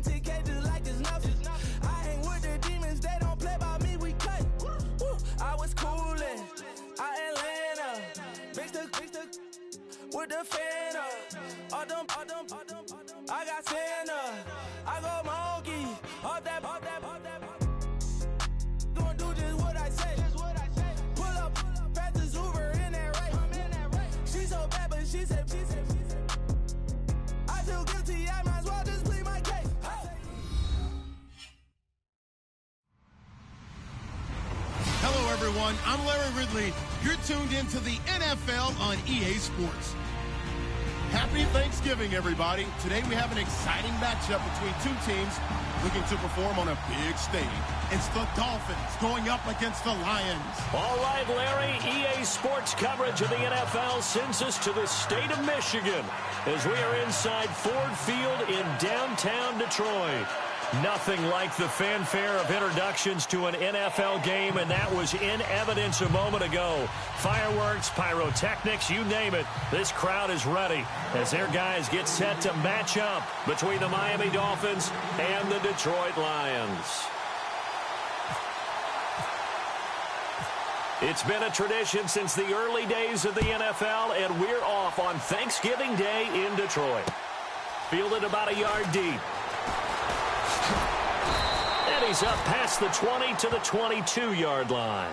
10K just like it's nothing. I hang with the demons, they don't play by me, we cut. Woo. I was coolin', Atlanta, mixed with the fan up. All them, I got Santa, I go monkey, all that. Gonna do just what I say. Pull up, pass the Uber in that race. She so bad, but she said. I feel guilty, I might as well just plead my case. Hello, everyone. I'm Larry Ridley. You're tuned into the NFL on EA Sports. Happy Thanksgiving, everybody. Today we have an exciting matchup between two teams looking to perform on a big stage. It's the Dolphins going up against the Lions. All right, Larry, EA Sports coverage of the NFL sends us to the state of Michigan as we are inside Ford Field in downtown Detroit. Nothing like the fanfare of introductions to an NFL game, and that was in evidence a moment ago. Fireworks, pyrotechnics, you name it. This crowd is ready as their guys get set to match up between the Miami Dolphins and the Detroit Lions. It's been a tradition since the early days of the NFL, and we're off on Thanksgiving Day in Detroit. Fielded about a yard deep. And he's up past the 20 to the 22-yard line.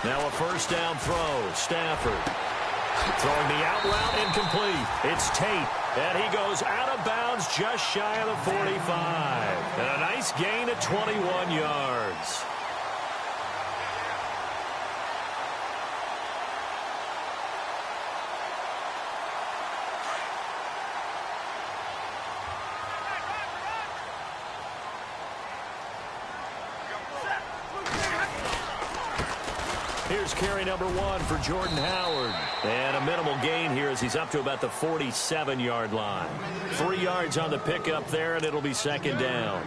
Now a first down throw. Stafford throwing the out route incomplete. It's Tate, and he goes out of bounds just shy of the 45. And a nice gain at 21 yards. Here's carry number 1 for Jordan Howard. And a minimal gain here as he's up to about the 47-yard line. 3 yards on the pickup there, and it'll be second down.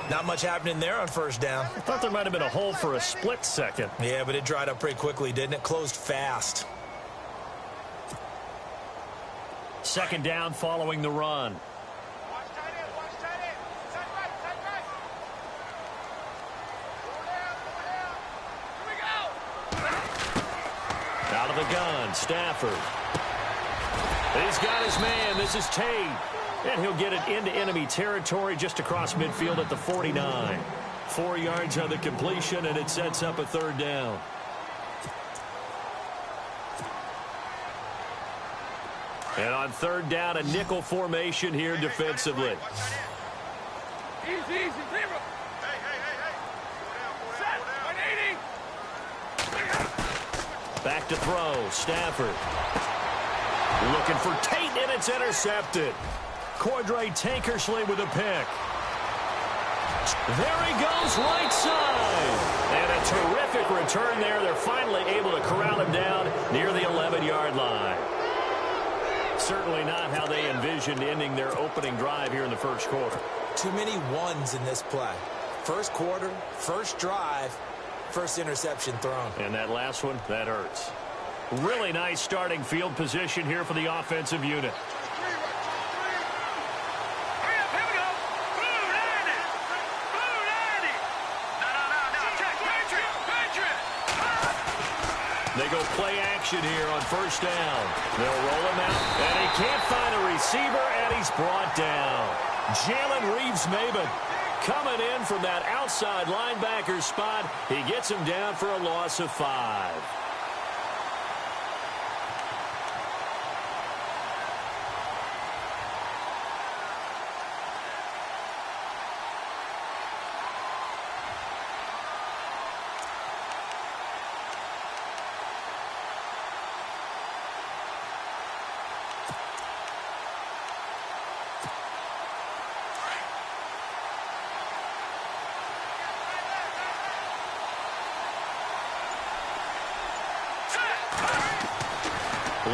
Not much happening there on first down. I thought there might have been a hole for a split second. Yeah, but it dried up pretty quickly, didn't it? Closed fast. Second down following the run. Out of the gun, Stafford. He's got his man. This is Tate. And he'll get it into enemy territory just across midfield at the 49. 4 yards on the completion, and it sets up a third down. And on third down, a nickel formation here defensively. Easy, zero. Back to throw, Stafford. Looking for Tate, and it's intercepted. Cordray Tankersley with a pick. There he goes, right side. And a terrific return there. They're finally able to corral him down near the 11-yard line. Certainly not how they envisioned ending their opening drive here in the first quarter. Too many ones in this play. First quarter, first drive, first interception thrown. And that last one, that hurts. Really nice starting field position here for the offensive unit. They go play action here on first down. They'll roll him out, and he can't find a receiver, and he's brought down. Jalen Reeves-Maybin coming in from that outside linebacker spot. He gets him down for a loss of 5.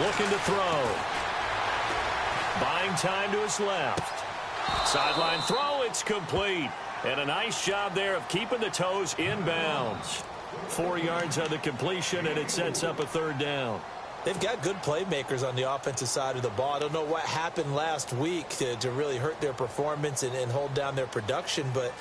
looking to throw. Buying time to his left. Sideline throw, it's complete. And a nice job there of keeping the toes in bounds. 4 yards on the completion, and it sets up a third down. They've got good playmakers on the offensive side of the ball. I don't know what happened last week to really hurt their performance and hold down their production, but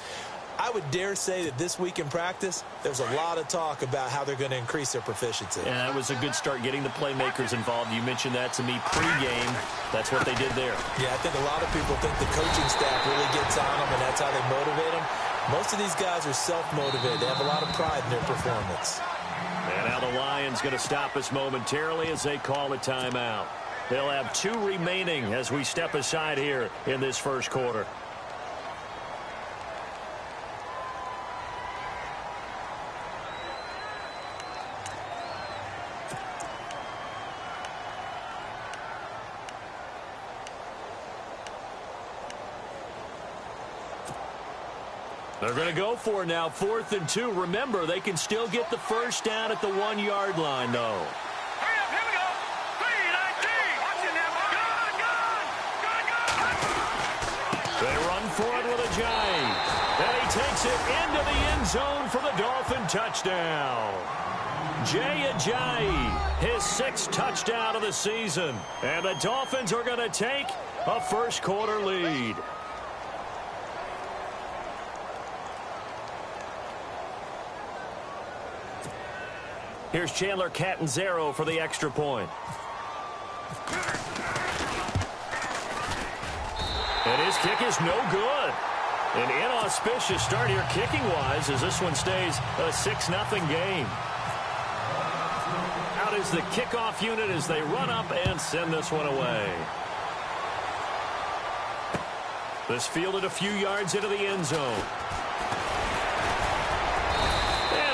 I would dare say that this week in practice, there's a lot of talk about how they're going to increase their proficiency. Yeah, that was a good start getting the playmakers involved. You mentioned that to me pregame. That's what they did there. Yeah, I think a lot of people think the coaching staff really gets on them, and that's how they motivate them. Most of these guys are self-motivated. They have a lot of pride in their performance. And now the Lions going to stop us momentarily as they call a timeout. They'll have 2 remaining as we step aside here in this first quarter. They're going to go for it now, 4th and 2. Remember, they can still get the first down at the 1-yard line, though. Hurry up, here we go. 3-19. Watching them. Gun. They run for it with a giant. And he takes it into the end zone for the Dolphin touchdown. Jay Ajayi, his 6th touchdown of the season. And the Dolphins are going to take a first-quarter lead. Here's Chandler Catanzaro for the extra point. And his kick is no good. An inauspicious start here kicking-wise as this one stays a 6-0 game. Out is the kickoff unit as they run up and send this one away. This fielded a few yards into the end zone.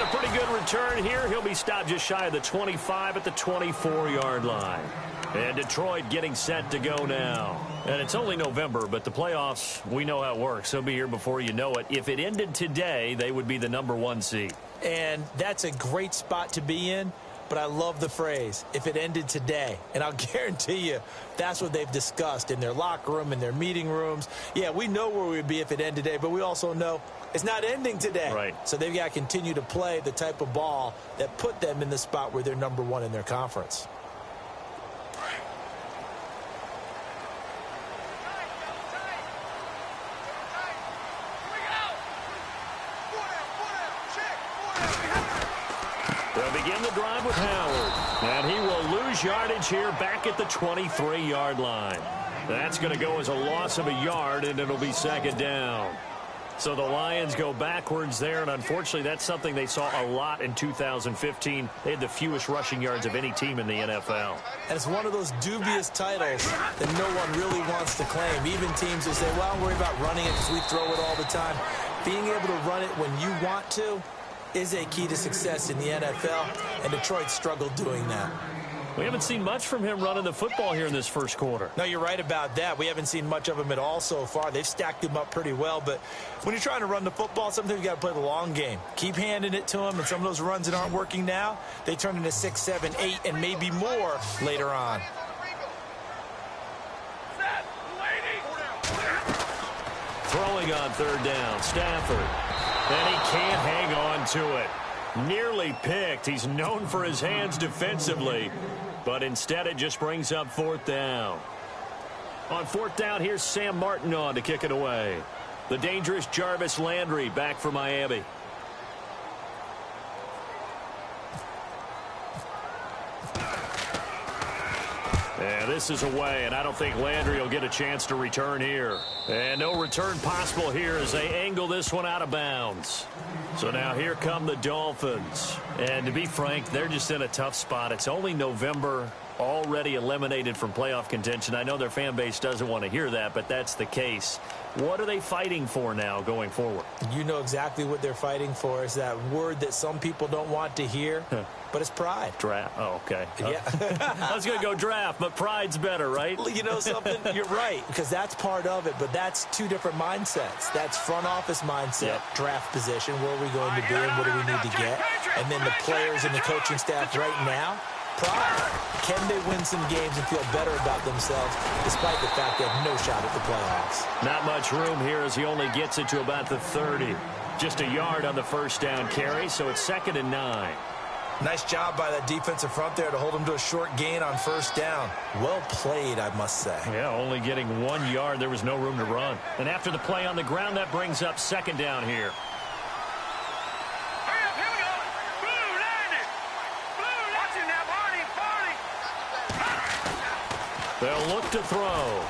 Pretty good return here. He'll be stopped just shy of the 25 at the 24-yard line. And Detroit getting set to go now. And it's only November, but the playoffs, we know how it works. They'll be here before you know it. If it ended today, they would be the #1 seed. And that's a great spot to be in. But I love the phrase, if it ended today. And I'll guarantee you that's what they've discussed in their locker room, in their meeting rooms. Yeah, we know where we'd be if it ended today, but we also know it's not ending today. Right. So they've got to continue to play the type of ball that put them in the spot where they're #1 in their conference. They'll begin the drive with Howard. And he will lose yardage here back at the 23-yard line. That's going to go as a loss of a yard, and it'll be 2nd down. So the Lions go backwards there, and unfortunately that's something they saw a lot in 2015. They had the fewest rushing yards of any team in the NFL. And it's one of those dubious titles that no one really wants to claim. Even teams who say, well, I'm worried about running it because we throw it all the time. Being able to run it when you want to is a key to success in the NFL, and Detroit struggled doing that. We haven't seen much from him running the football here in this first quarter. No, you're right about that. We haven't seen much of him at all so far. They've stacked him up pretty well, but when you're trying to run the football, sometimes you got to play the long game. Keep handing it to him, and some of those runs that aren't working now, they turn into 6, 7, 8, and maybe more later on. Throwing on 3rd down, Stafford. And he can't hang on to it. Nearly picked. He's known for his hands defensively, but instead it just brings up 4th down. On 4th down, here's Sam Martin on to kick it away. The dangerous Jarvis Landry back for Miami. And this is away, and I don't think Landry will get a chance to return here. And no return possible here as they angle this one out of bounds. So now here come the Dolphins. And to be frank, they're just in a tough spot. It's only November, already eliminated from playoff contention. I know their fan base doesn't want to hear that, but that's the case. What are they fighting for now going forward? You know exactly what they're fighting for. Is that word that some people don't want to hear, but it's pride. Draft. Oh, okay. Yeah. I was going to go draft, but pride's better, right? You know something? You're right, because that's part of it, but that's 2 different mindsets. That's front office mindset, draft position, where are we going to be and what do we need to get? And then the players and the coaching staff right now, pride. Can they win some games and feel better about themselves despite the fact they have no shot at the playoffs? Not much room here as he only gets it to about the 30. Just a yard on the first down carry, so it's 2nd and 9. Nice job by that defensive front there to hold him to a short gain on first down. Well played, I must say. Yeah, only getting 1 yard. There was no room to run. And after the play on the ground, that brings up 2nd down here. Hurry up, here we go. Blue, landed. Blue, watching now, Barney. They'll look to throw.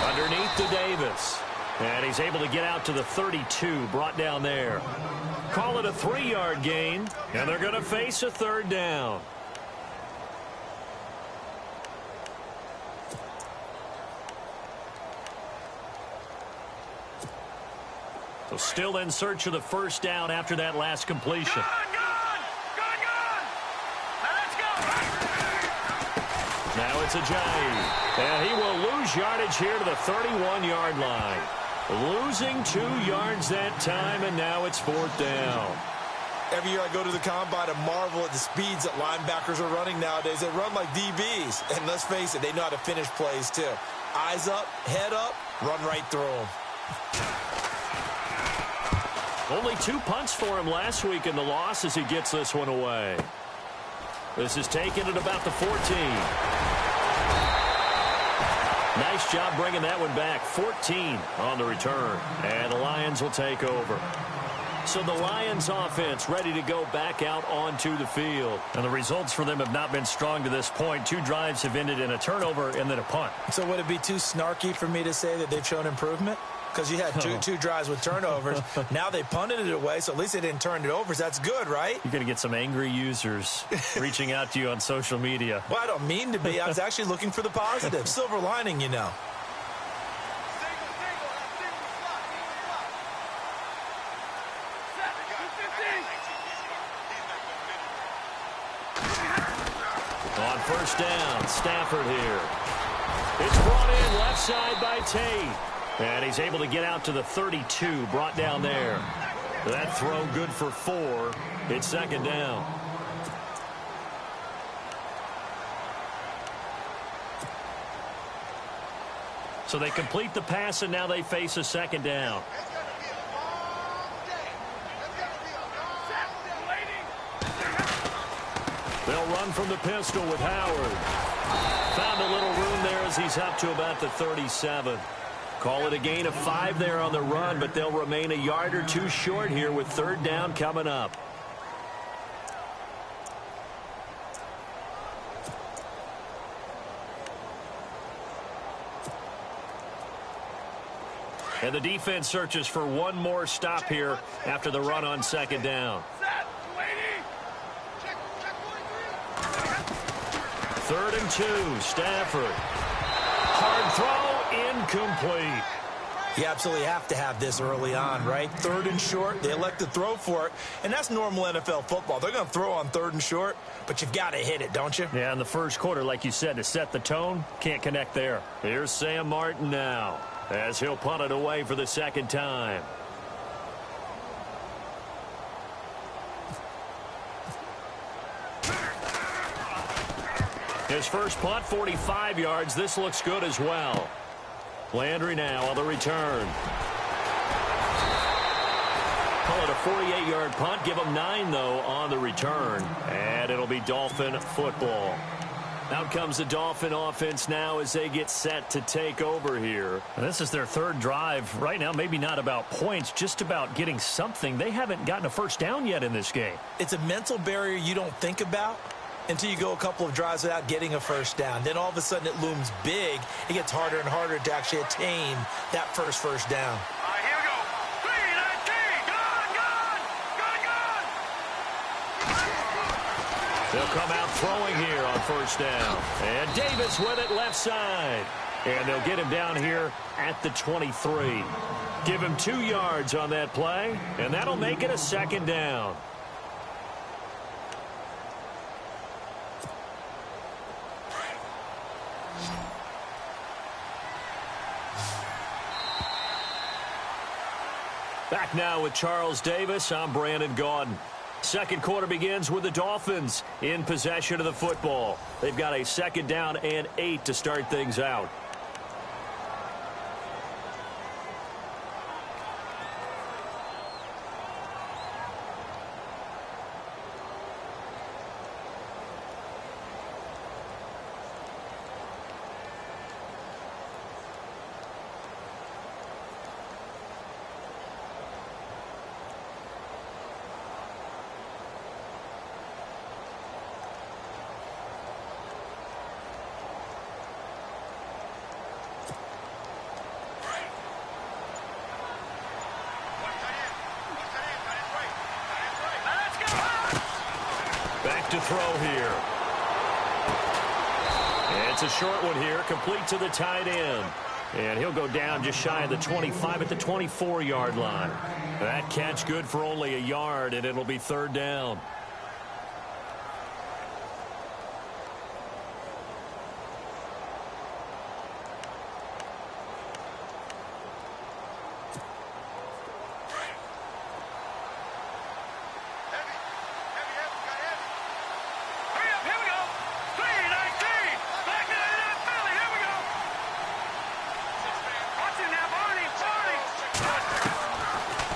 Underneath to Davis. And he's able to get out to the 32, brought down there. Call it a 3-yard gain, and they're going to face a 3rd down. So still in search of the first down after that last completion. Gone. Now let's go. Now it's Ajayi, and he will lose yardage here to the 31-yard line. Losing 2 yards that time, and now it's 4th down. Every year I go to the combine and marvel at the speeds that linebackers are running nowadays. They run like DBs, and let's face it, they know how to finish plays too. Eyes up, head up, run right through them. Only 2 punts for him last week in the loss as he gets this one away. This is taken at about the 14. Nice job bringing that one back. 14 on the return. And the Lions will take over. So the Lions offense ready to go back out onto the field. And the results for them have not been strong to this point. 2 drives have ended in a turnover and then a punt. So would it be too snarky for me to say that they've shown improvement? Because you had two drives with turnovers. Now they punted it away, so at least they didn't turn it over. So that's good, right? You're going to get some angry users reaching out to you on social media. Well, I don't mean to be. I was actually looking for the positive. Silver lining, you know. On first down, Stafford here. It's brought in left side by Tate. And he's able to get out to the 32, brought down there. That throw good for 4. It's 2nd down. So they complete the pass, and now they face a 2nd down. They'll run from the pistol with Howard. Found a little room there as he's up to about the 37. Call it a gain of 5 there on the run, but they'll remain a yard or 2 short here with 3rd down coming up. And the defense searches for one more stop here after the run on 2nd down. 3rd and 2, Stafford. Hard throw, incomplete. You absolutely have to have this early on, right? 3rd and short, they elect to throw for it, and that's normal NFL football. They're going to throw on 3rd and short, but you've got to hit it, don't you? Yeah, in the first quarter, like you said, to set the tone, can't connect there. Here's Sam Martin now, as he'll punt it away for the 2nd time. His first punt, 45 yards. This looks good as well. Landry now on the return. Call it a 48-yard punt. Give him 9, though, on the return. And it'll be Dolphin football. Out comes the Dolphin offense now as they get set to take over here. And this is their 3rd drive. Right now, maybe not about points, just about getting something. They haven't gotten a first down yet in this game. It's a mental barrier you don't think about until you go a couple of drives without getting a first down. Then all of a sudden it looms big. It gets harder and harder to actually attain that first down. All right, here we go. 3, 19, gone. They'll come out throwing here on first down. And Davis with it left side. And they'll get him down here at the 23. Give him 2 yards on that play, and that'll make it a 2nd down. Back now with Charles Davis. I'm Brandon Gaudin. Second quarter begins with the Dolphins in possession of the football. They've got a 2nd down and 8 to start things out. To throw here. It's a short one here, complete to the tight end. And he'll go down just shy of the 25 at the 24-yard line. That catch good for only a yard, and it'll be 3rd down.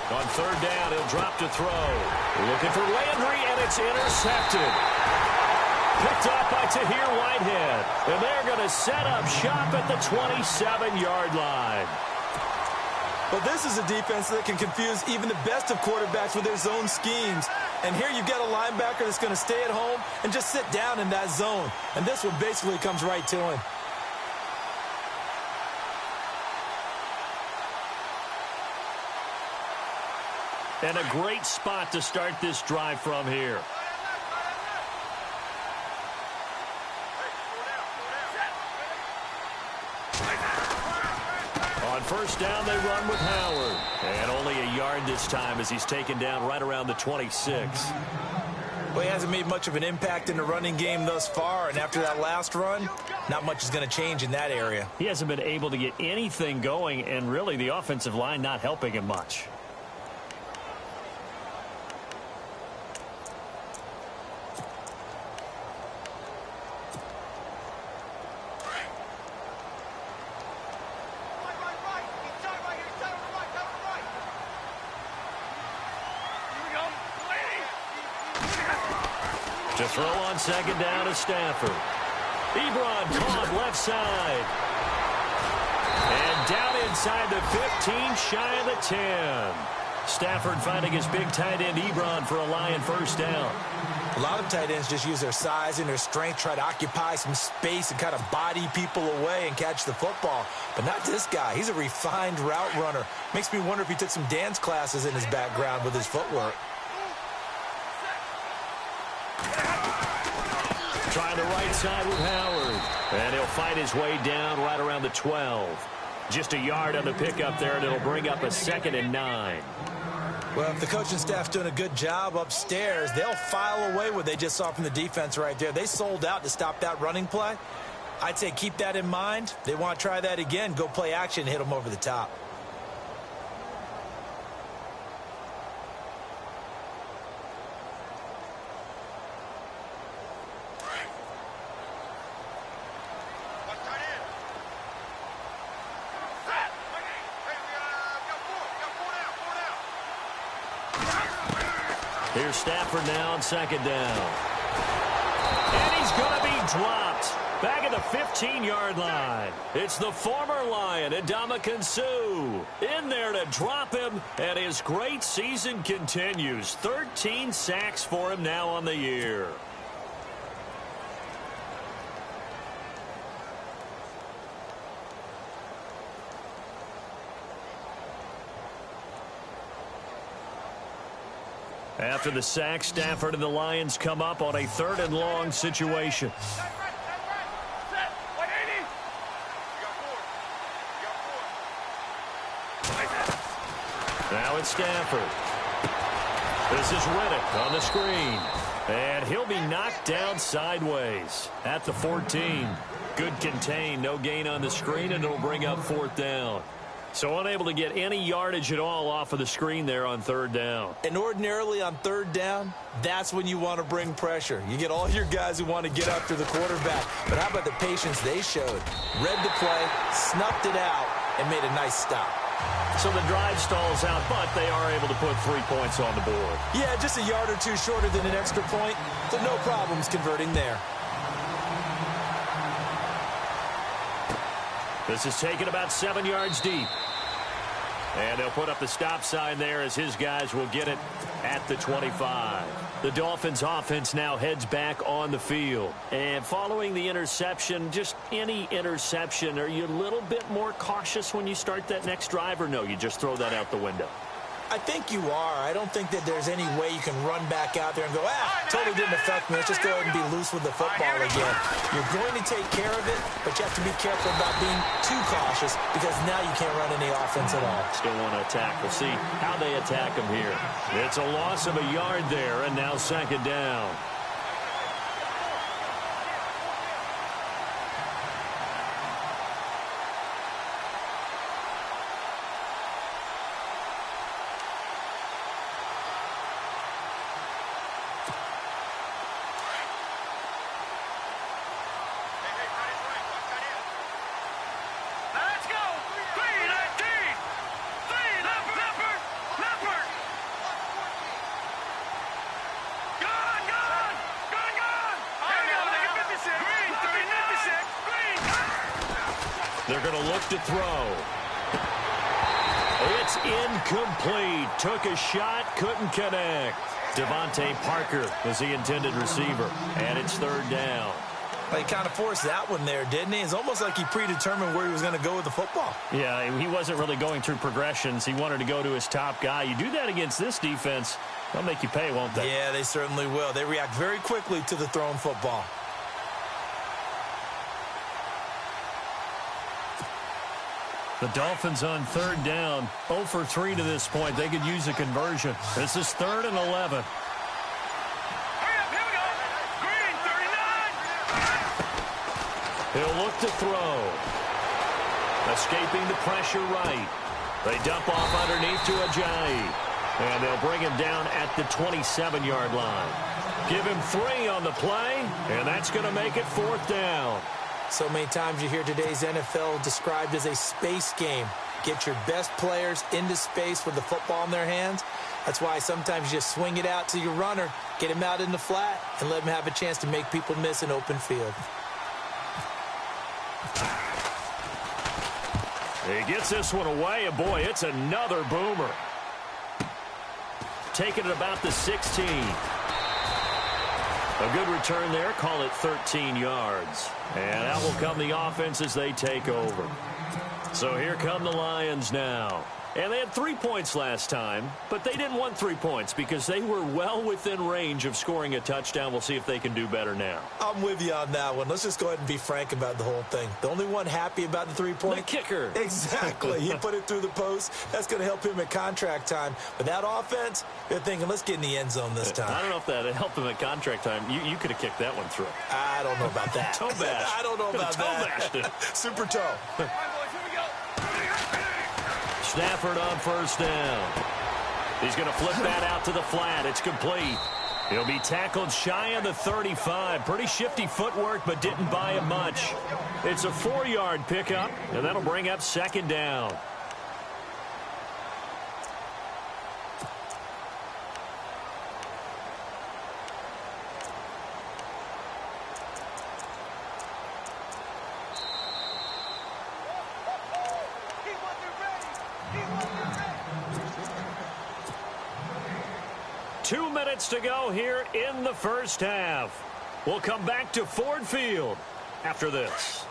On 3rd down, he'll drop to throw. Looking for Landry, and it's intercepted. Picked up by Tahir Whitehead. And they're going to set up shop at the 27-yard line. But this is a defense that can confuse even the best of quarterbacks with their zone schemes. And here you've got a linebacker that's going to stay at home and just sit down in that zone. And this one basically comes right to him. And a great spot to start this drive from here. On 1st down, they run with Howard. And only a yard this time as he's taken down right around the 26. Well, he hasn't made much of an impact in the running game thus far. And after that last run, not much is going to change in that area. He hasn't been able to get anything going, and really the offensive line not helping him much. To throw on 2nd down to Stafford. Ebron caught left side. And down inside the 15, shy of the 10. Stafford finding his big tight end Ebron for a Lion 1st down. A lot of tight ends just use their size and their strength, try to occupy some space and kind of body people away and catch the football. But not this guy. He's a refined route runner. Makes me wonder if he took some dance classes in his background with his footwork. Trying the right side with Howard. And he'll fight his way down right around the 12. Just a yard on the pickup there, and it'll bring up a 2nd and 9. Well, if the coaching staff's doing a good job upstairs, they'll file away what they just saw from the defense right there. They sold out to stop that running play. I'd say keep that in mind. They want to try that again, go play action and hit them over the top. Here's Stafford now on 2nd down. And he's going to be dropped. Back at the 15-yard line. It's the former Lion, Ndamukong Suh, in there to drop him, and his great season continues. 13 sacks for him now on the year. After the sack, Stafford and the Lions come up on a 3rd and long situation. Now it's Stafford. This is Riddick on the screen. And he'll be knocked down sideways at the 14. Good contain, no gain on the screen, and it'll bring up 4th down. So unable to get any yardage at all off of the screen there on third down. And ordinarily on third down, that's when you want to bring pressure. You get all your guys who want to get after the quarterback. But how about the patience they showed? Read the play, snuffed it out, and made a nice stop. So the drive stalls out, but they are able to put 3 points on the board. Yeah, just a yard or two shorter than an extra point, so no problems converting there. This is taken about 7 yards deep. And they'll put up the stop sign there as his guys will get it at the 25. The Dolphins offense now heads back on the field. And following the interception, just any interception, are you a little bit more cautious when you start that next drive, or no, you just throw that out the window? I think you are. I don't think that there's any way you can run back out there and go, totally didn't affect me. Let's just go ahead and be loose with the football again. You're going to take care of it, but you have to be careful about being too cautious because now you can't run any offense at all. Still want to attack. We'll see how they attack them here. It's a loss of a yard there, and now second down. They're going to look to throw. It's incomplete. Took a shot, couldn't connect. Devontae Parker was the intended receiver, and it's third down. Well, he kind of forced that one there, didn't he? It's almost like he predetermined where he was going to go with the football. Yeah, he wasn't really going through progressions. He wanted to go to his top guy. You do that against this defense, they'll make you pay, won't they? Yeah, they certainly will. They react very quickly to the thrown football. The Dolphins on third down, 0 for 3 to this point. They could use a conversion. This is 3rd and 11. Hurry up, here we go. Green, 39. He'll look to throw. Escaping the pressure right. They dump off underneath to Ajayi. And they'll bring him down at the 27-yard line. Give him 3 on the play, and that's going to make it 4th down. So many times you hear today's NFL described as a space game. Get your best players into space with the football in their hands. That's why sometimes you just swing it out to your runner, get him out in the flat, and let him have a chance to make people miss an open field. He gets this one away, and boy, it's another boomer. Taking it about the 16. A good return there. Call it 13 yards. And out will come the offense as they take over. So here come the Lions now. And they had 3 points last time, but they didn't want 3 points because they were well within range of scoring a touchdown. We'll see if they can do better now. I'm with you on that one. Let's just go ahead and be frank about the whole thing. The only one happy about the 3-point. The kicker. Exactly. He put it through the post. That's going to help him at contract time. But that offense, they're thinking, let's get in the end zone this time. I don't know if that helped him at contract time. You could have kicked that one through. I don't know about that. Toe bash. I don't know about that. Toe bashed it. Super toe. All right, boys, here we go. Stafford on first down. He's going to flip that out to the flat. It's complete. He'll be tackled shy of the 35. Pretty shifty footwork, but didn't buy him much. It's a 4-yard pickup, and that'll bring up second down. Keep what you're ready. Keep what you're ready. 2 minutes to go here in the first half. We'll come back to Ford Field after this.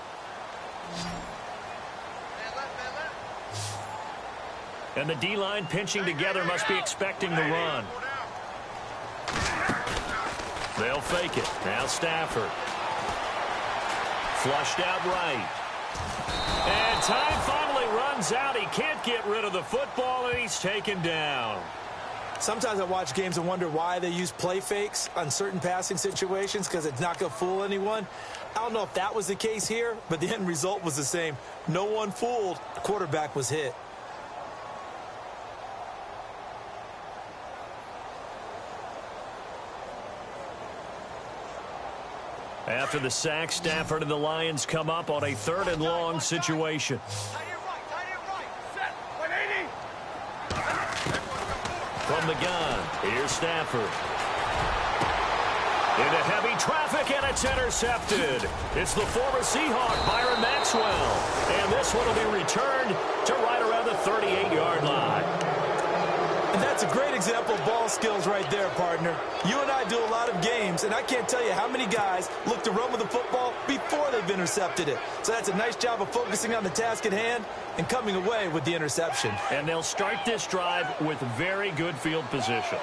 And the D-line pinching together must be expecting the run. They'll fake it. Now Stafford. Flushed out right. And time finally runs out. He can't get rid of the football, and he's taken down. Sometimes I watch games and wonder why they use play fakes on certain passing situations because it's not going to fool anyone. I don't know if that was the case here, but the end result was the same. No one fooled. The quarterback was hit. After the sack, Stafford and the Lions come up on a 3rd and long situation. From the gun, here's Stafford. Into heavy traffic, and it's intercepted. It's the former Seahawk, Byron Maxwell. And this one will be returned to right around the 38-yard line. And that's a great example of ball skills right there, partner. You and I do a lot of games, and I can't tell you how many guys look to run with the football before they've intercepted it. So that's a nice job of focusing on the task at hand and coming away with the interception. And they'll start this drive with very good field position.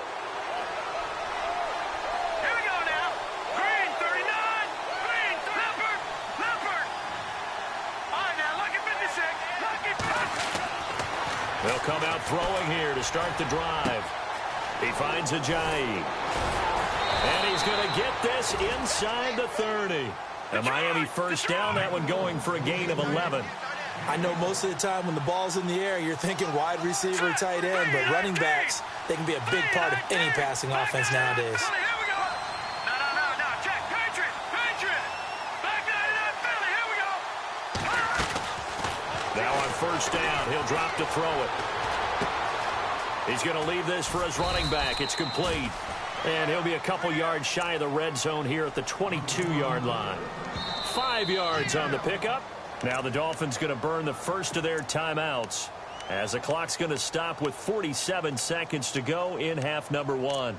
They'll come out throwing here to start the drive. He finds Ajayi. And he's going to get this inside the 30. And Miami first down, that one going for a gain of 11. I know most of the time when the ball's in the air, you're thinking wide receiver, tight end, but running backs, they can be a big part of any passing offense nowadays. Now on first down, he'll drop to throw it. He's going to leave this for his running back. It's complete. And he'll be a couple yards shy of the red zone here at the 22-yard line. 5 yards on the pickup. Now the Dolphins going to burn the first of their timeouts as the clock's going to stop with 47 seconds to go in half number 1.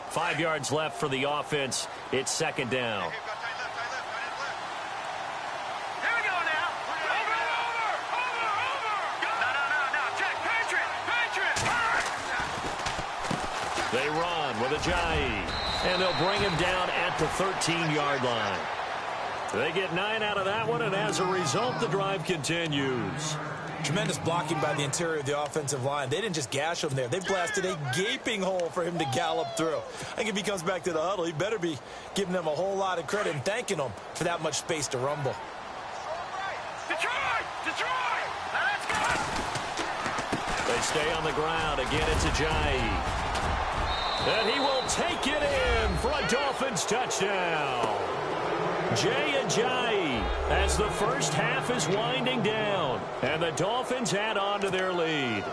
Five yards left for the offense. It's second down. They run with Ajayi, and they'll bring him down at the 13-yard line. They get 9 out of that one, and as a result, the drive continues. Tremendous blocking by the interior of the offensive line. They didn't just gash him there. They blasted a gaping hole for him to gallop through. I think if he comes back to the huddle, he better be giving them a whole lot of credit and thanking them for that much space to rumble. Detroit! Detroit! Let's go! They stay on the ground. Again, it's Ajayi. And he will take it in for a Dolphins touchdown. Jay Ajayi as the first half is winding down. And the Dolphins add on to their lead.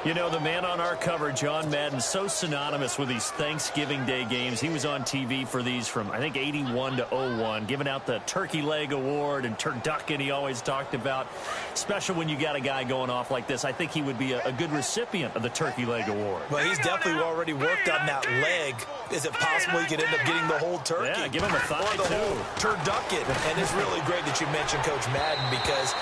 You know, the man on our cover, John Madden, so synonymous with these Thanksgiving Day games. He was on TV for these from, I think, 81 to 01, giving out the Turkey Leg Award and turducken he always talked about. Special when you got a guy going off like this. I think he would be a good recipient of the Turkey Leg Award. Well, he's definitely already worked on that leg. Is it possible he could end up getting the whole turkey? Yeah, give him a thigh, or the too. whole turducken. And it's really great that you mentioned Coach Madden because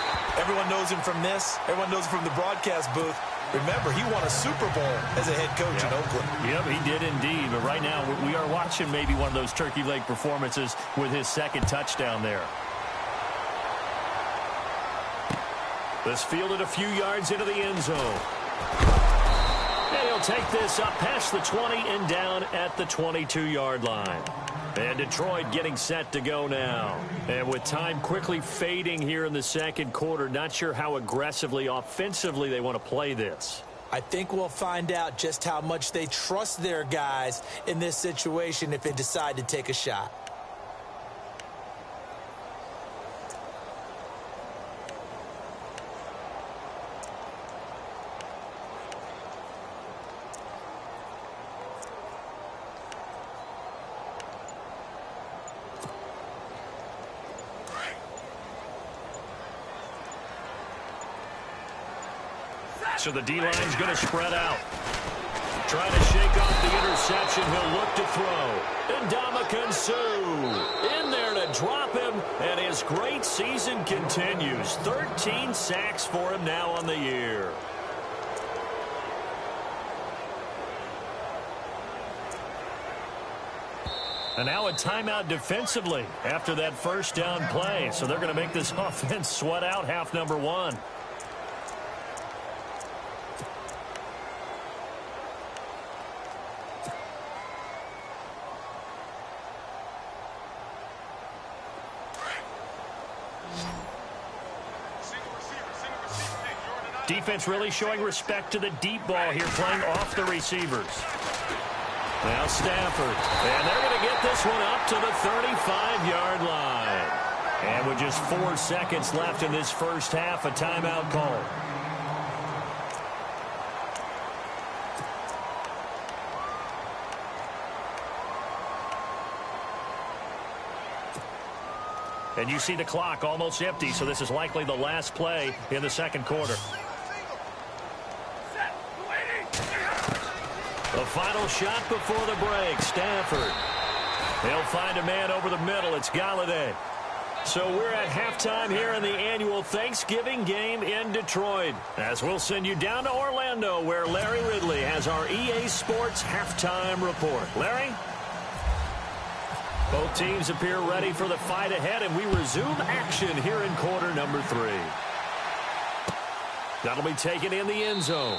everyone knows him from this. Everyone knows him from the broadcast booth. Remember, he won a Super Bowl as a head coach in Oakland. Yep, he did indeed. But right now, we are watching maybe one of those turkey leg performances with his second touchdown there. This fielded a few yards into the end zone. And he'll take this up past the 20 and down at the 22-yard line. And Detroit getting set to go now. And with time quickly fading here in the second quarter, not sure how aggressively, offensively they want to play this. I think we'll find out just how much they trust their guys in this situation if they decide to take a shot. So the D-line's going to spread out. Trying to shake off the interception. He'll look to throw. And Ndamukong Suh in there to drop him. And his great season continues. 13 sacks for him now on the year. And now a timeout defensively after that first down play. So they're going to make this offense sweat out half number 1. Defense really showing respect to the deep ball here, playing off the receivers. Now Stafford, and they're going to get this one up to the 35-yard line. And with just 4 seconds left in this first half, a timeout call. And you see the clock almost empty, so this is likely the last play in the second quarter. The final shot before the break, Stafford. He'll find a man over the middle. It's Galladay. So we're at halftime here in the annual Thanksgiving game in Detroit, as we'll send you down to Orlando, where Larry Ridley has our EA Sports halftime report. Larry? Both teams appear ready for the fight ahead, and we resume action here in quarter number 3. That'll be taken in the end zone.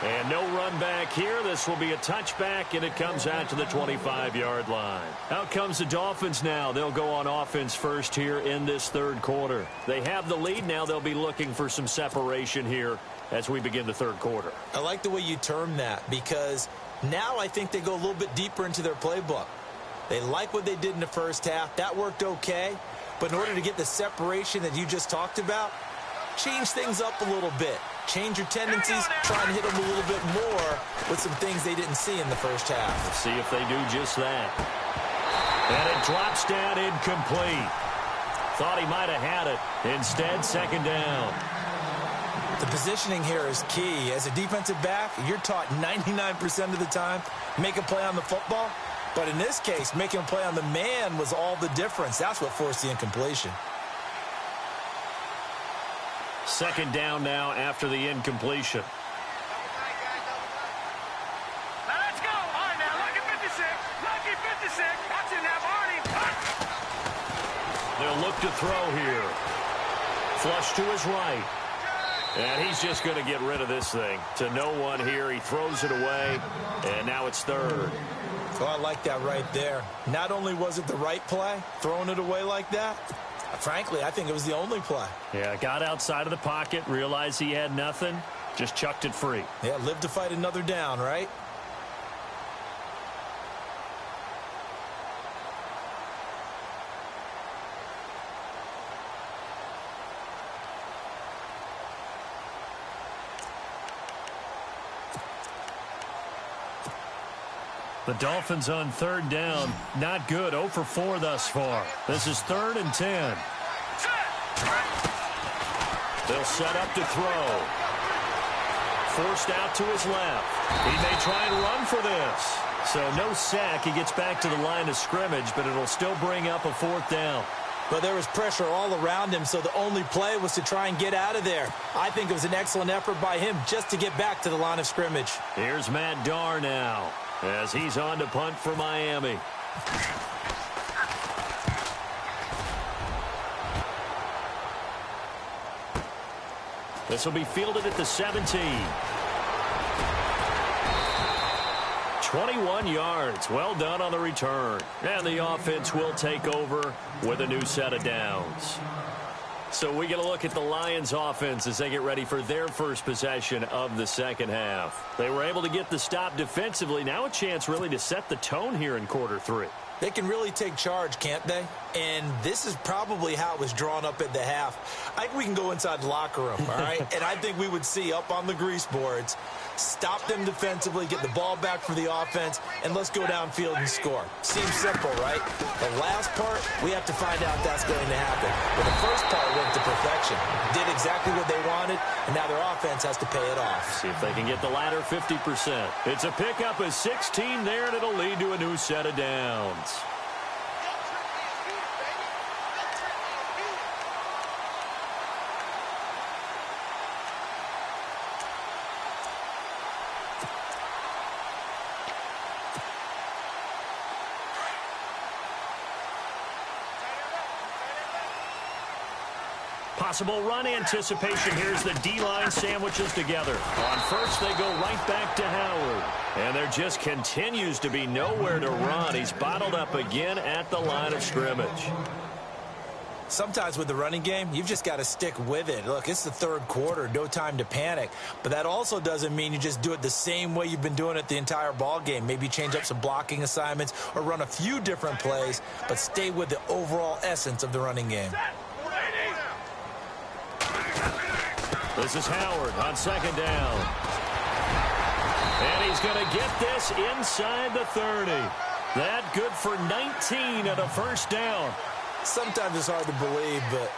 And no run back here. This will be a touchback, and it comes out to the 25-yard line. Out comes the Dolphins now. They'll go on offense first here in this third quarter. They have the lead now. They'll be looking for some separation here as we begin the third quarter. I like the way you term that, because now I think they go a little bit deeper into their playbook. They like what they did in the first half. That worked okay. But in order to get the separation that you just talked about, change things up a little bit. Change your tendencies. Try and hit them a little bit more with some things they didn't see in the first half. Let's see if they do just that. And it drops down incomplete. Thought he might have had it. Instead, second down. The positioning here is key. As a defensive back, you're taught 99% of the time, make a play on the football. But in this case, making a play on the man was all the difference. That's what forced the incompletion. Second down now after the incompletion. Now let's go. All right, now, lucky 56. Lucky 56. Watch it now, Barney. They'll look to throw here. Flush to his right. And he's just going to get rid of this thing. To no one here. He throws it away. And now it's third. Oh, I like that right there. Not only was it the right play, throwing it away like that, frankly, I think it was the only play. Yeah, got outside of the pocket, realized he had nothing, just chucked it free. Yeah, live to fight another down, right? The Dolphins on third down, not good, 0 for 4 thus far. This is 3rd and 10. They'll set up to throw. Forced out to his left. He may try and run for this. So no sack. He gets back to the line of scrimmage, but it'll still bring up a 4th down. But there was pressure all around him, so the only play was to try and get out of there. I think it was an excellent effort by him just to get back to the line of scrimmage. Here's Matt Darr now, as he's on to punt for Miami. This will be fielded at the 17. 21 yards. Well done on the return. And the offense will take over with a new set of downs. So we get a look at the Lions offense as they get ready for their first possession of the second half. They were able to get the stop defensively. Now a chance really to set the tone here in quarter 3. They can really take charge, can't they? And this is probably how it was drawn up at the half. I think we can go inside the locker room, all right? And I think we would see up on the grease boards, stop them defensively, get the ball back for the offense, and let's go downfield and score. Seems simple, right? The last part, we have to find out if that's going to happen. But the first part went to perfection. Did exactly what they wanted, and now their offense has to pay it off. See if they can get the latter 50%. It's a pickup of 16 there, and it'll lead to a new set of downs. Possible run anticipation. Here's the D-line sandwiches together. On first, they go right back to Howard. And there just continues to be nowhere to run. He's bottled up again at the line of scrimmage. Sometimes with the running game, you've just got to stick with it. Look, it's the third quarter, no time to panic. But that also doesn't mean you just do it the same way you've been doing it the entire ball game. Maybe change up some blocking assignments or run a few different plays, but stay with the overall essence of the running game. This is Howard on second down. And he's going to get this inside the 30. That good for 19 and a first down. Sometimes it's hard to believe, but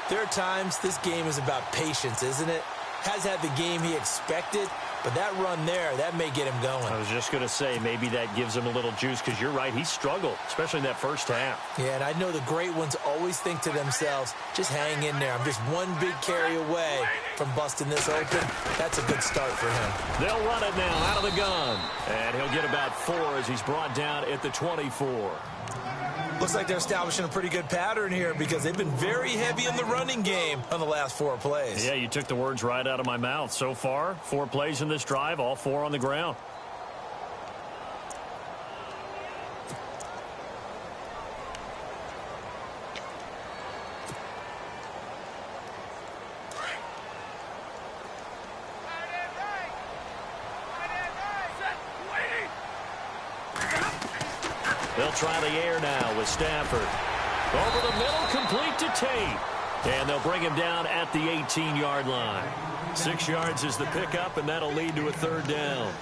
there are times this game is about patience, isn't it? Has had the game he expected, but that run there, that may get him going. I was just going to say, maybe that gives him a little juice, because you're right, he struggled, especially in that first half. Yeah, and I know the great ones always think to themselves, just hang in there. I'm just one big carry away from busting this open. That's a good start for him. They'll run it now out of the gun, and he'll get about 4 as he's brought down at the 24. Looks like they're establishing a pretty good pattern here because they've been very heavy in the running game on the last 4 plays. Yeah, you took the words right out of my mouth. So far, 4 plays in this drive, all 4 on the ground. They'll try the air now with Stafford. Over the middle, complete to Tate. And they'll bring him down at the 18-yard line. 6 yards is the pickup, and that'll lead to a 3rd down.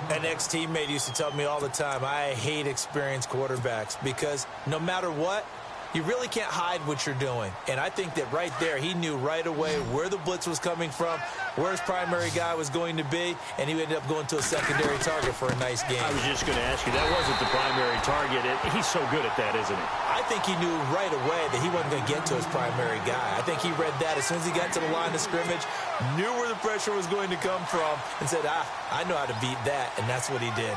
An ex-teammate used to tell me all the time, I hate experienced quarterbacks because no matter what, you really can't hide what you're doing. And I think that right there, he knew right away where the blitz was coming from, where his primary guy was going to be, and he ended up going to a secondary target for a nice game. I was just going to ask you, that wasn't the primary target. He's so good at that, isn't he? I think he knew right away that he wasn't going to get to his primary guy. I think he read that as soon as he got to the line of scrimmage, knew where the pressure was going to come from, and said, I know how to beat that, and that's what he did.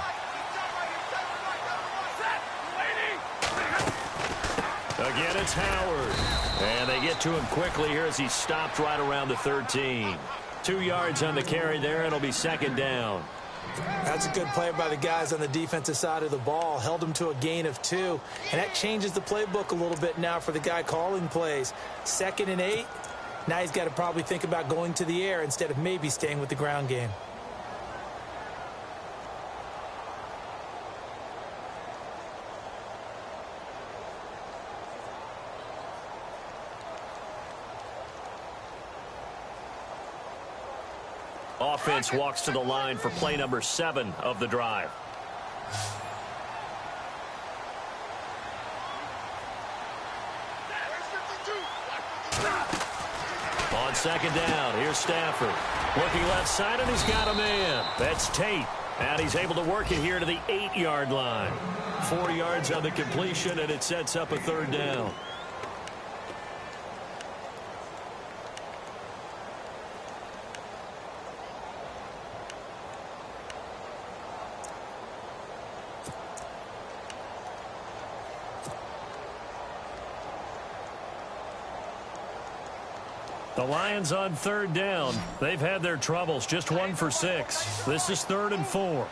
Again, it's Howard. And they get to him quickly here as he stopped right around the 13. 2 yards on the carry there, and it'll be 2nd down. That's a good play by the guys on the defensive side of the ball. Held him to a gain of 2. And that changes the playbook a little bit now for the guy calling plays. 2nd and 8. Now he's got to probably think about going to the air instead of maybe staying with the ground game. Offense walks to the line for play number 7 of the drive. On 2nd down, here's Stafford. Looking left side, and he's got a man. That's Tate. And he's able to work it here to the 8-yard line. 4 yards on the completion, and it sets up a 3rd down. The Lions on 3rd down. They've had their troubles. Just 1 for 6. This is 3rd and 4.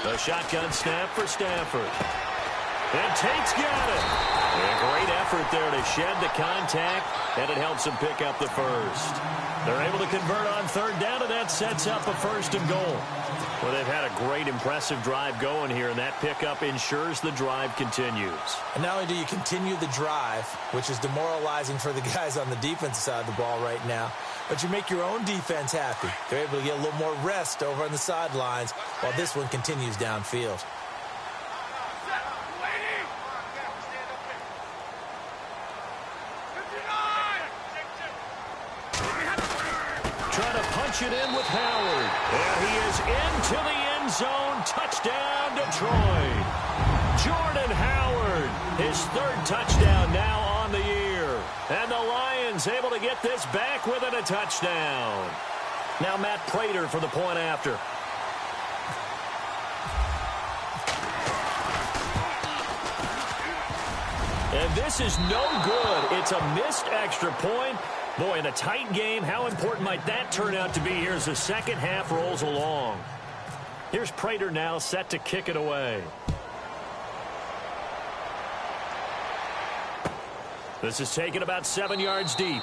The shotgun snap for Stafford. And Tate's got it. A great effort there to shed the contact, and it helps him pick up the first. They're able to convert on 3rd down, and that sets up a 1st and goal. Well, they've had a great, impressive drive going here, and that pickup ensures the drive continues. And not only do you continue the drive, which is demoralizing for the guys on the defensive side of the ball right now, but you make your own defense happy. They're able to get a little more rest over on the sidelines while this one continues downfield. It in with Howard. There he is into the end zone. Touchdown, Detroit. Jordan Howard, his 3rd touchdown now on the year. And the Lions able to get this back within a touchdown. Now Matt Prater for the point after. And this is no good. It's a missed extra point. Boy, in a tight game, how important might that turn out to be here as the 2nd half rolls along? Here's Prater now set to kick it away. This is taken about 7 yards deep.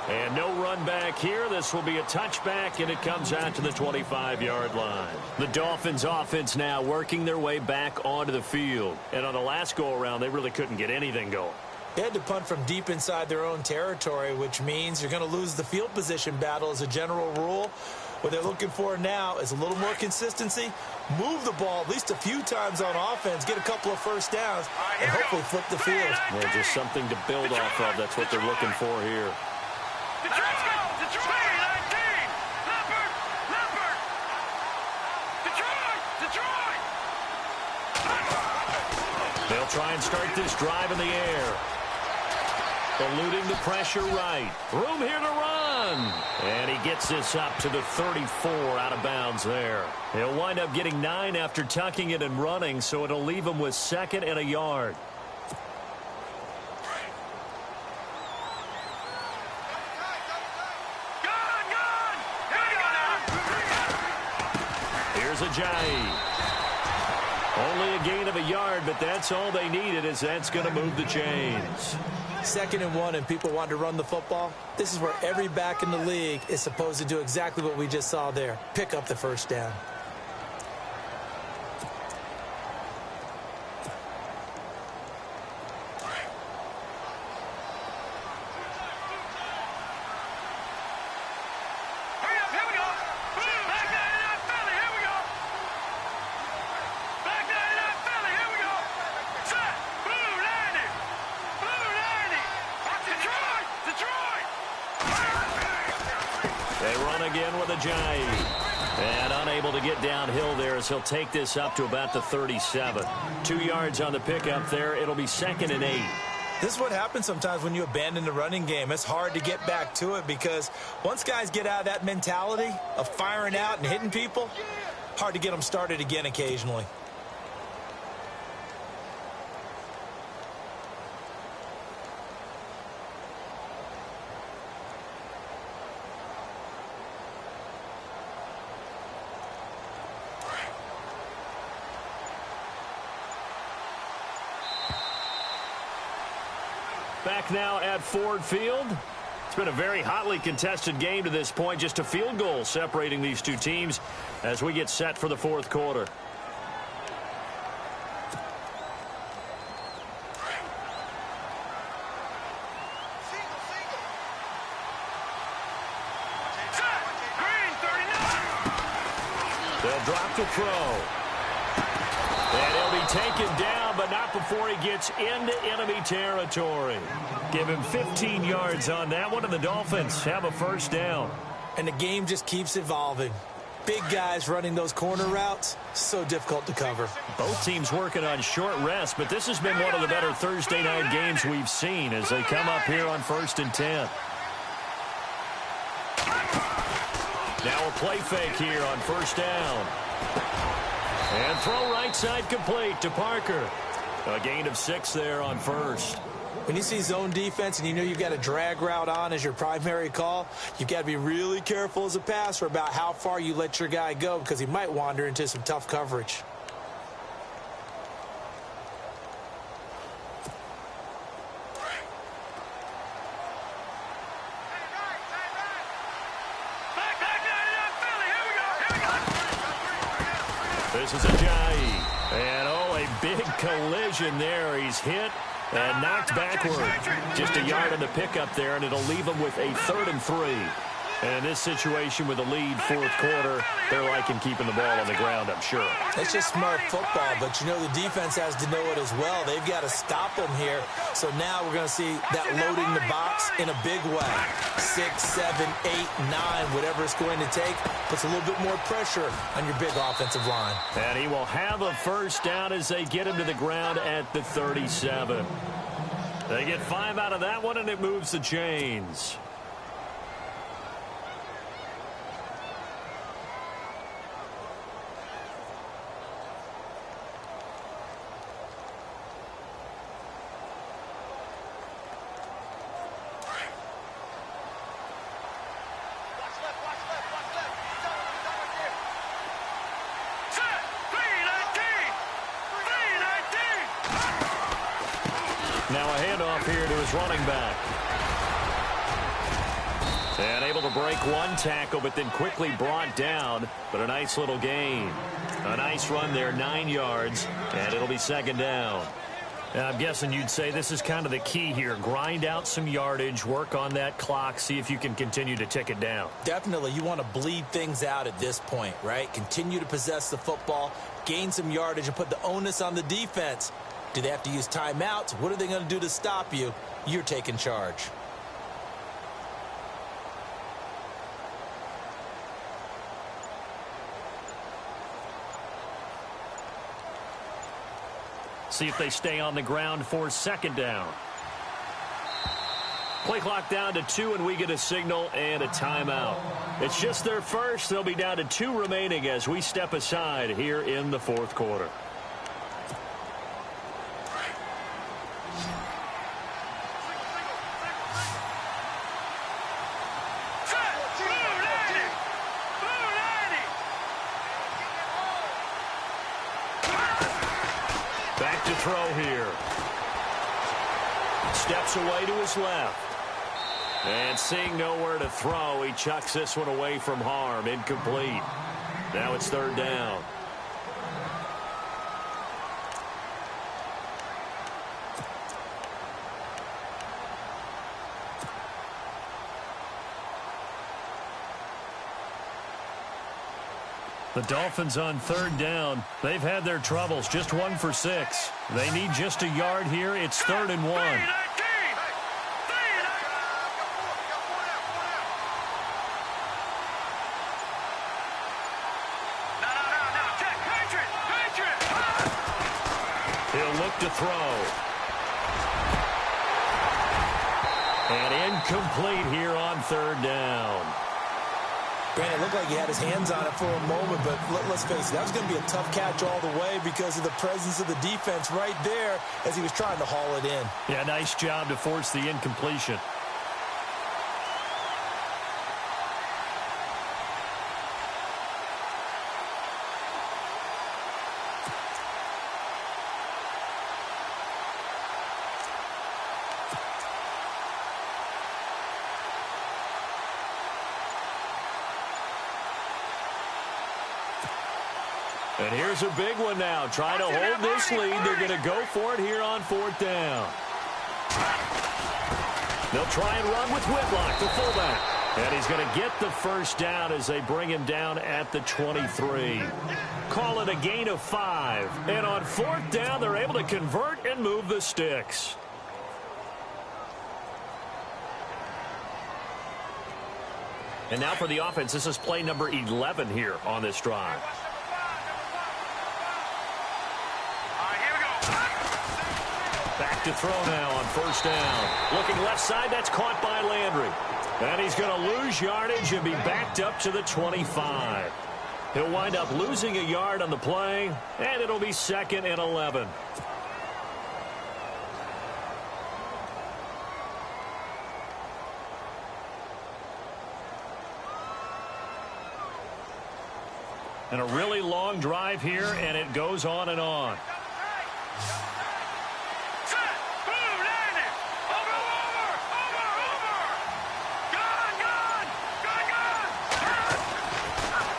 And no run back here. This will be a touchback, and it comes out to the 25-yard line. The Dolphins offense now working their way back onto the field. And on the last go-around, they really couldn't get anything going. They had to punt from deep inside their own territory, which means you're going to lose the field position battle as a general rule. What they're looking for now is a little more consistency, move the ball at least a few times on offense, get a couple of first downs, and hopefully flip the field. Well, just something to build off of. That's what they're looking for here. Detroit! Detroit! 19! Leopard! Leopard! Detroit! Detroit! They'll try and start this drive in the air. Eluding the pressure right. Room here to run. And he gets this up to the 34 out of bounds there. He'll wind up getting 9 after tucking it and running, so it'll leave him with 2nd and a yard. Here's Ajayi. Only a gain of a yard, but that's all they needed, as that's going to move the chains. 2nd and 1, and people want to run the football. This is where every back in the league is supposed to do exactly what we just saw there. Pick up the first down. And unable to get downhill there as he'll take this up to about the 37. 2 yards on the pickup there. It'll be 2nd and 8. This is what happens sometimes when you abandon the running game. It's hard to get back to it because once guys get out of that mentality of firing out and hitting people, hard to get them started again occasionally. Back now at Ford Field. It's been a very hotly contested game to this point. Just a field goal separating these two teams as we get set for the 4th quarter. They'll drop the throw. And he'll be taken down, but not before he gets into enemy territory. Give him 15 yards on that one, and the Dolphins have a first down. And the game just keeps evolving. Big guys running those corner routes, so difficult to cover. Both teams working on short rest, but this has been one of the better Thursday night games we've seen as they come up here on 1st and 10. Now a play fake here on 1st down. And throw right side complete to Parker. A gain of 6 there on 1st. When you see zone defense and you know you've got a drag route on as your primary call, you've got to be really careful as a passer about how far you let your guy go because he might wander into some tough coverage. This is Ajayi. And, a big collision there. He's hit and knocked backward. Just a yard on the pickup there, and it'll leave him with a 3rd and 3. And in this situation with a lead 4th quarter, they're liking keeping the ball on the ground, I'm sure. It's just smart football, but you know the defense has to know it as well. They've got to stop them here. So now we're going to see that loading the box in a big way. 6, 7, 8, 9, whatever it's going to take, puts a little bit more pressure on your big offensive line. And he will have a first down as they get him to the ground at the 37. They get 5 out of that one, and it moves the chains. Now a handoff here to his running back. And able to break one tackle, but then quickly brought down. But a nice little gain. A nice run there, 9 yards, and it'll be second down. Now, I'm guessing you'd say this is kind of the key here. Grind out some yardage, work on that clock, see if you can continue to tick it down. Definitely. You want to bleed things out at this point, right? Continue to possess the football, gain some yardage, and put the onus on the defense. Do they have to use timeouts? What are they going to do to stop you? You're taking charge. See if they stay on the ground for second down. Play clock down to 2, and we get a signal and a timeout. It's just their first. They'll be down to 2 remaining as we step aside here in the fourth quarter. Back to throw here. Steps away to his left. And seeing nowhere to throw, he chucks this one away from harm. Incomplete. Now it's third down. The Dolphins on third down. They've had their troubles. Just 1 for 6. They need just a yard here. It's 3rd and 1. He'll look to throw. And incomplete here on third down. Brandon, it looked like he had his hands on it for a moment, but let's face it, that was going to be a tough catch all the way because of the presence of the defense right there as he was trying to haul it in. Yeah, nice job to force the incompletion. And here's a big one now. Trying to hold this lead. They're going to go for it here on 4th down. They'll try and run with Whitlock, the fullback. And he's going to get the first down as they bring him down at the 23. Call it a gain of 5. And on 4th down, they're able to convert and move the sticks. And now for the offense. This is play number 11 here on this drive. Back to throw now on 1st down. Looking left side, that's caught by Landry. And he's going to lose yardage and be backed up to the 25. He'll wind up losing a yard on the play, and it'll be 2nd and 11. And a really long drive here, and it goes on and on.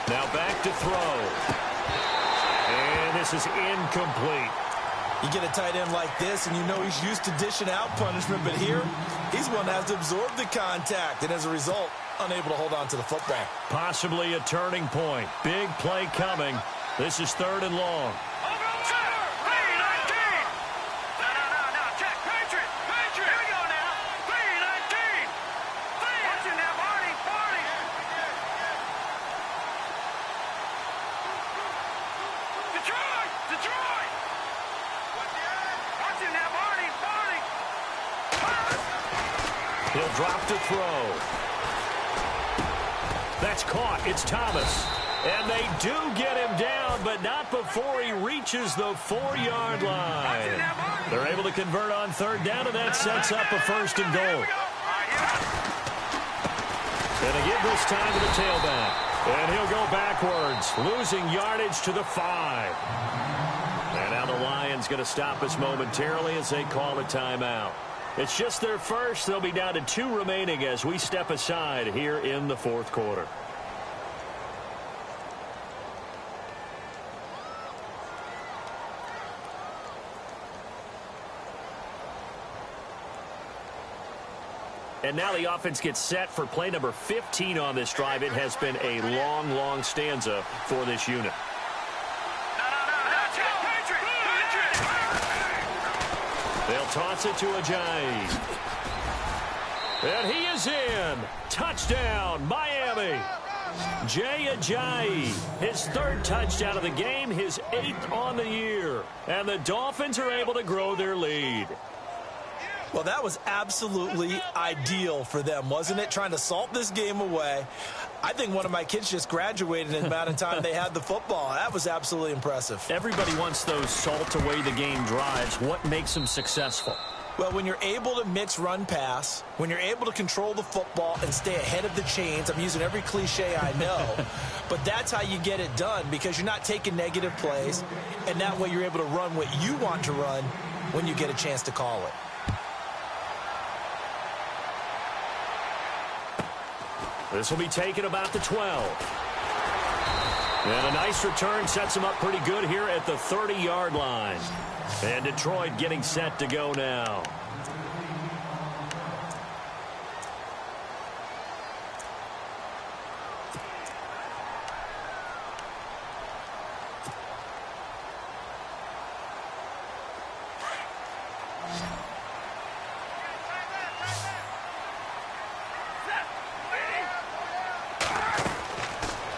Now back to throw. And this is incomplete. You get a tight end like this, and you know he's used to dishing out punishment, but here, he's one that has to absorb the contact, and as a result, unable to hold on to the football. Possibly a turning point. Big play coming. This is 3rd and long. He'll drop to throw. That's caught. It's Thomas. And they do get him down, but not before he reaches the 4-yard line. They're able to convert on 3rd down, and that sets up a 1st and goal. And they give this time to the tailback. And he'll go backwards, losing yardage to the 5. And now the Lions One's going to stop us momentarily as they call a timeout. It's just their first. They'll be down to 2 remaining as we step aside here in the fourth quarter. And now the offense gets set for play number 15 on this drive. It has been a long, long stanza for this unit. They'll toss it to Ajayi. And he is in. Touchdown, Miami. Jay Ajayi, his 3rd touchdown of the game, his 8th on the year. And the Dolphins are able to grow their lead. Well, that was absolutely ideal for them, wasn't it? Trying to salt this game away. I think one of my kids just graduated in the amount of time they had the football. That was absolutely impressive. Everybody wants those salt-away-the-game drives. What makes them successful? Well, when you're able to mix run-pass, when you're able to control the football and stay ahead of the chains, I'm using every cliche I know, but that's how you get it done because you're not taking negative plays, and that way you're able to run what you want to run when you get a chance to call it. This will be taken about the 12. And a nice return sets him up pretty good here at the 30-yard line. And Detroit getting set to go now.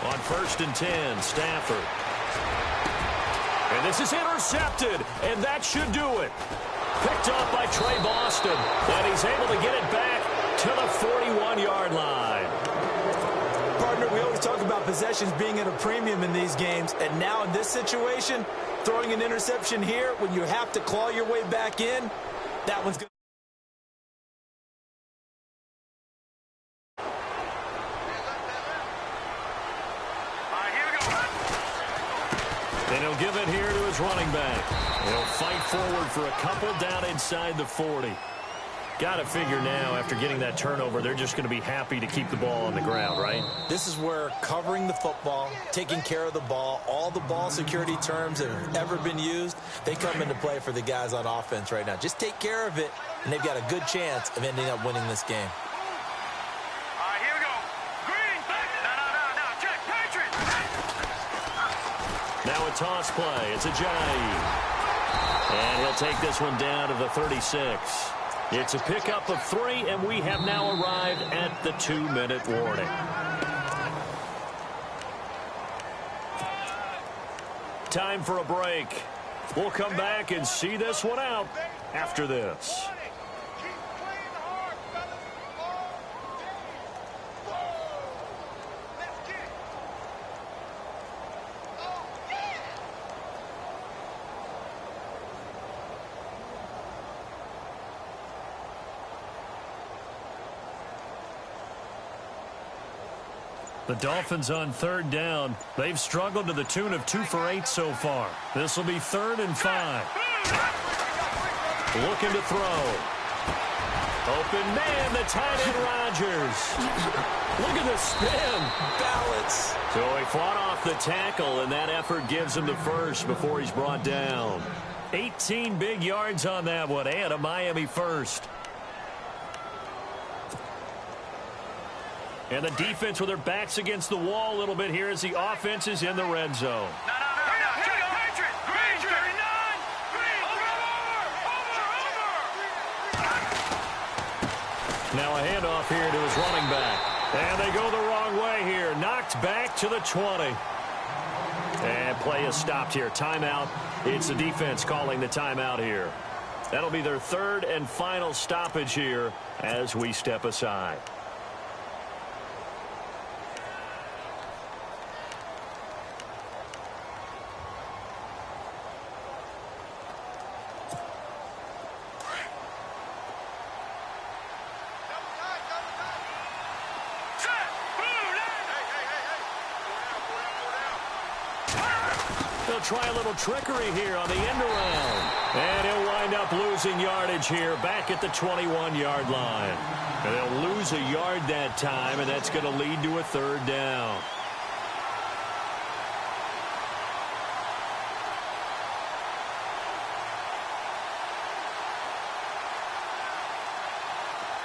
On 1st and 10, Stafford. And this is intercepted, and that should do it. Picked off by Trey Boston, and he's able to get it back to the 41-yard line. Partner, we always talk about possessions being at a premium in these games, and now in this situation, throwing an interception here when you have to claw your way back in, that one's good. And he'll give it here to his running back. He'll fight forward for a couple down inside the 40. Got to figure now, after getting that turnover, they're just going to be happy to keep the ball on the ground, right? This is where covering the football, taking care of the ball, all the ball security terms that have ever been used, they come into play for the guys on offense right now. Just take care of it, and they've got a good chance of ending up winning this game. Now a toss play. It's Ajayi. And he'll take this one down to the 36. It's a pickup of 3, and we have now arrived at the 2-minute warning. Time for a break. We'll come back and see this one out after this. The Dolphins on 3rd down. They've struggled to the tune of 2 for 8 so far. This will be 3rd and 5. Looking to throw. Open man, the tight end Rodgers. Look at the spin. Balance. So he fought off the tackle, and that effort gives him the first before he's brought down. 18 big yards on that one, and a Miami first. And the defense with their backs against the wall a little bit here as the offense is in the red zone. Now a handoff here to his running back. And they go the wrong way here. Knocked back to the 20. And play is stopped here. Timeout. It's the defense calling the timeout here. That'll be their 3rd and final stoppage here as we step aside. They'll try a little trickery here on the end around. up losing yardage here, back at the 21-yard line. And they'll lose a yard that time, and that's going to lead to a third down.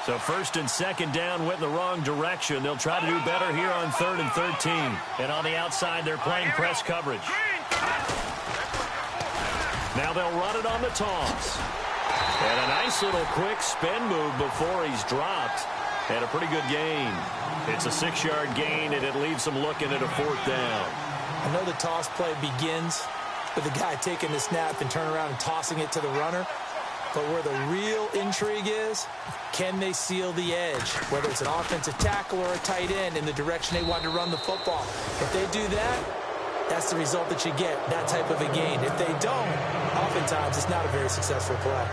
So first and second down went in the wrong direction. They'll try to do better here on 3rd and 13. And on the outside, they're playing press coverage. Now they'll run it on the toss. And a nice little quick spin move before he's dropped. And a pretty good gain. It's a 6-yard gain, and it leaves them looking at a 4th down. I know the toss play begins with the guy taking the snap and turning around and tossing it to the runner. But where the real intrigue is, can they seal the edge? Whether it's an offensive tackle or a tight end in the direction they want to run the football. If they do that, that's the result that you get, that type of a gain. If they don't, oftentimes it's not a very successful play.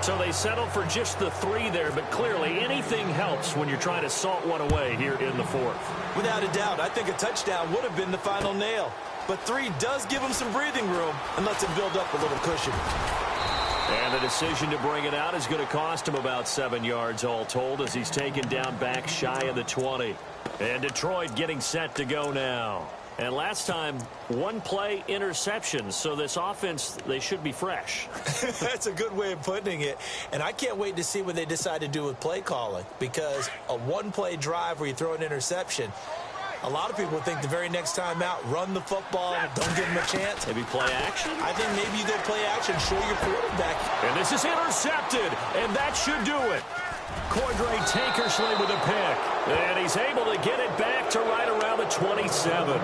So they settle for just the 3 there, but clearly anything helps when you're trying to salt one away here in the 4th. Without a doubt, I think a touchdown would have been the final nail. But 3 does give them some breathing room and lets them build up a little cushion. And the decision to bring it out is going to cost him about 7 yards all told as he's taken down back shy of the 20. And Detroit getting set to go now. And last time, 1 play interception. So this offense, they should be fresh. That's a good way of putting it. And I can't wait to see what they decide to do with play calling. Because a 1-play drive where you throw an interception, a lot of people think the very next time out, run the football, don't give them a chance. Maybe play action? I think maybe you go play action, show your quarterback. And this is intercepted, and that should do it. Cordray Tankersley with a pick. And he's able to get it back to right around the 27.